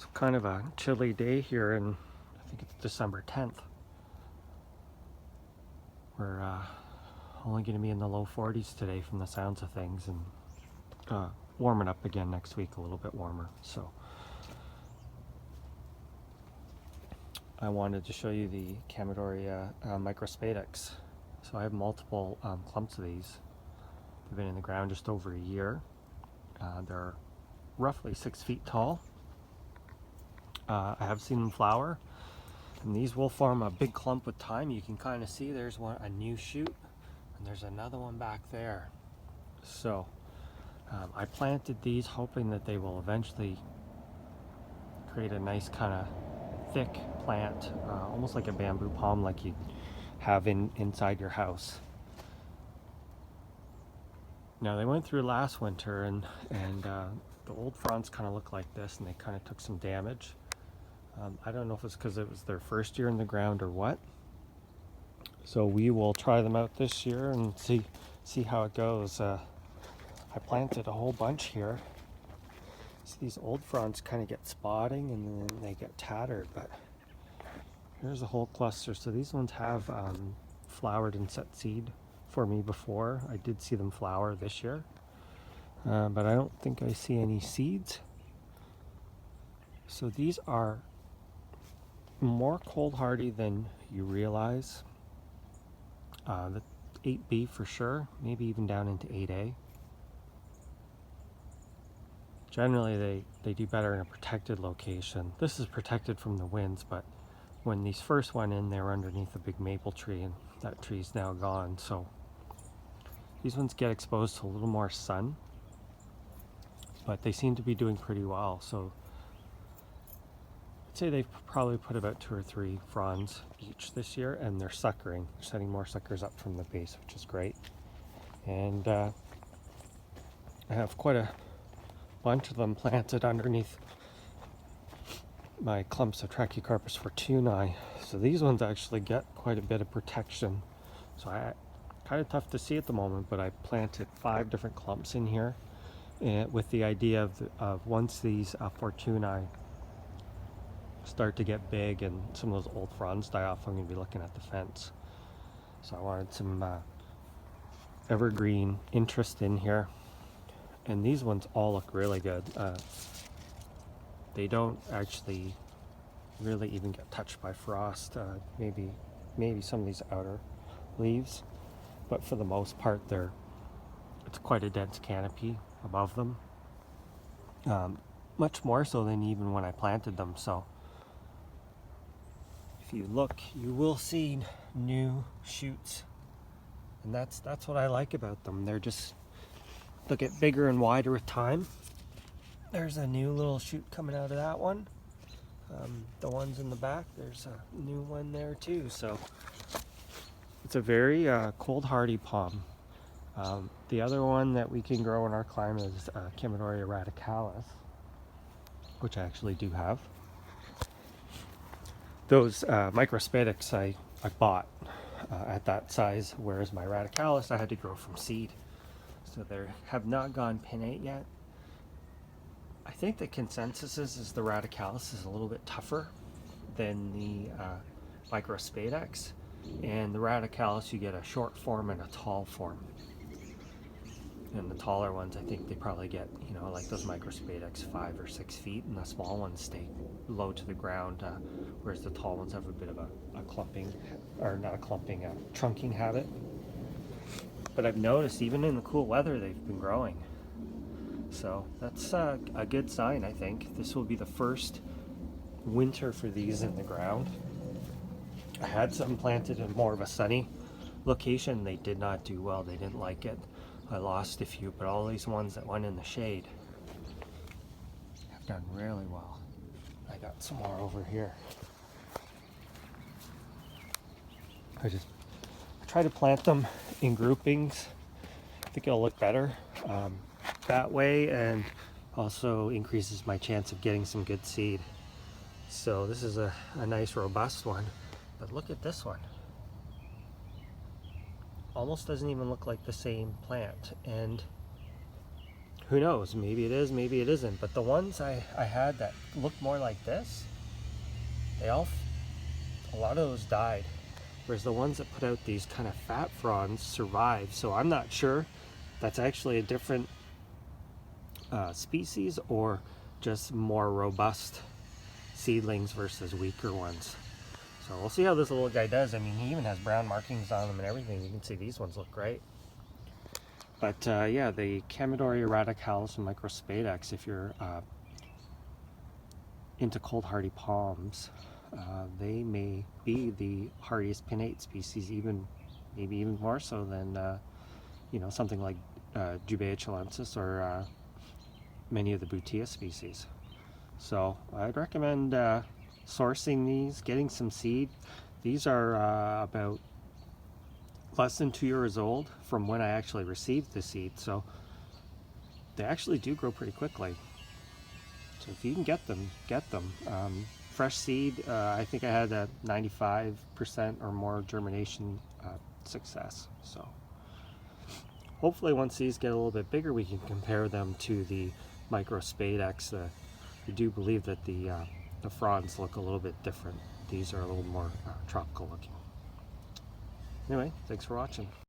It's kind of a chilly day here, and I think it's December 10th. We're only going to be in the low 40s today from the sounds of things, and warming up again next week, a little bit warmer. So I wanted to show you the Chamaedorea microspadix. So I have multiple clumps of these. They've been in the ground just over a year. They're roughly 6 feet tall. I have seen them flower, and these will form a big clump with time. You can kind of see there's a new shoot, and there's another one back there. So I planted these hoping that they will eventually create a nice kind of thick plant, almost like a bamboo palm like you have inside your house. Now they went through last winter, and the old fronds kind of look like this, and they kind of took some damage. I don't know if it's because it was their first year in the ground or what. So we will try them out this year and see how it goes. I planted a whole bunch here. So these old fronds kind of get spotting and then they get tattered, but here's a whole cluster. So these ones have flowered and set seed for me before. I did see them flower this year, but I don't think I see any seeds. So these are more cold hardy than you realize. The 8B for sure, maybe even down into 8A. Generally they do better in a protected location. This is protected from the winds, but when these first went in, they were underneath a big maple tree, and that tree's now gone. So these ones get exposed to a little more sun, but they seem to be doing pretty well. So I'd say they've probably put about 2 or 3 fronds each this year, and they're suckering. They're setting more suckers up from the base, which is great. And I have quite a bunch of them planted underneath my clumps of Trachycarpus fortunei. So these ones actually get quite a bit of protection. So kind of tough to see at the moment, but I planted 5 different clumps in here, and with the idea of once these fortunei start to get big and some of those old fronds die off, I'm going to be looking at the fence. So I wanted some evergreen interest in here, and these ones all look really good. They don't actually really even get touched by frost. Maybe some of these outer leaves, but for the most part it's quite a dense canopy above them, much more so than even when I planted them. So if you look, you will see new shoots, and that's what I like about them. They'll get bigger and wider with time. There's a new little shoot coming out of that one. The ones in the back, there's a new one there too. So it's a very cold hardy palm. The other one that we can grow in our climate is Chamaedorea radicalis, which I actually do have. Those microspadix I bought at that size, whereas my radicalis I had to grow from seed. So they have not gone pinnate yet. I think the consensus is the radicalis is a little bit tougher than the microspadix, and the radicalis you get a short form and a tall form. And the taller ones, I think they probably get, like those microspadix, 5 or 6 feet, and the small ones stay low to the ground, whereas the tall ones have a bit of a clumping, or not a clumping, a trunking habit. But I've noticed even in the cool weather they've been growing. So that's a good sign, I think. This will be the first winter for these in the ground. I had some planted in more of a sunny location. They did not do well. They didn't like it. I lost a few, but all these ones that went in the shade have done really well. I got some more over here. I try to plant them in groupings. I think it'll look better that way, and also increases my chance of getting some good seed. So this is a nice robust one, but look at this one. Almost doesn't even look like the same plant, and who knows, maybe it is, maybe it isn't. But the ones I had that looked more like this, a lot of those died. Whereas the ones that put out these kind of fat fronds survived. So I'm not sure that's actually a different species or just more robust seedlings versus weaker ones. So we'll see how this little guy does. I mean, he even has brown markings on them and everything. You can see these ones look great. But yeah, the Chamaedorea radicalis and microspadix, if you're into cold hardy palms, they may be the hardiest pinnate species, maybe even more so than something like Jubea chilensis or many of the Butea species. So I'd recommend sourcing these, getting some seed. These are about less than 2 years old from when I actually received the seed, so they actually do grow pretty quickly. So if you can get them, get them. Fresh seed, I think I had a 95% or more germination success. So hopefully once these get a little bit bigger, we can compare them to the microspadix. I do believe that the fronds look a little bit different. These are a little more tropical looking. Anyway, thanks for watching.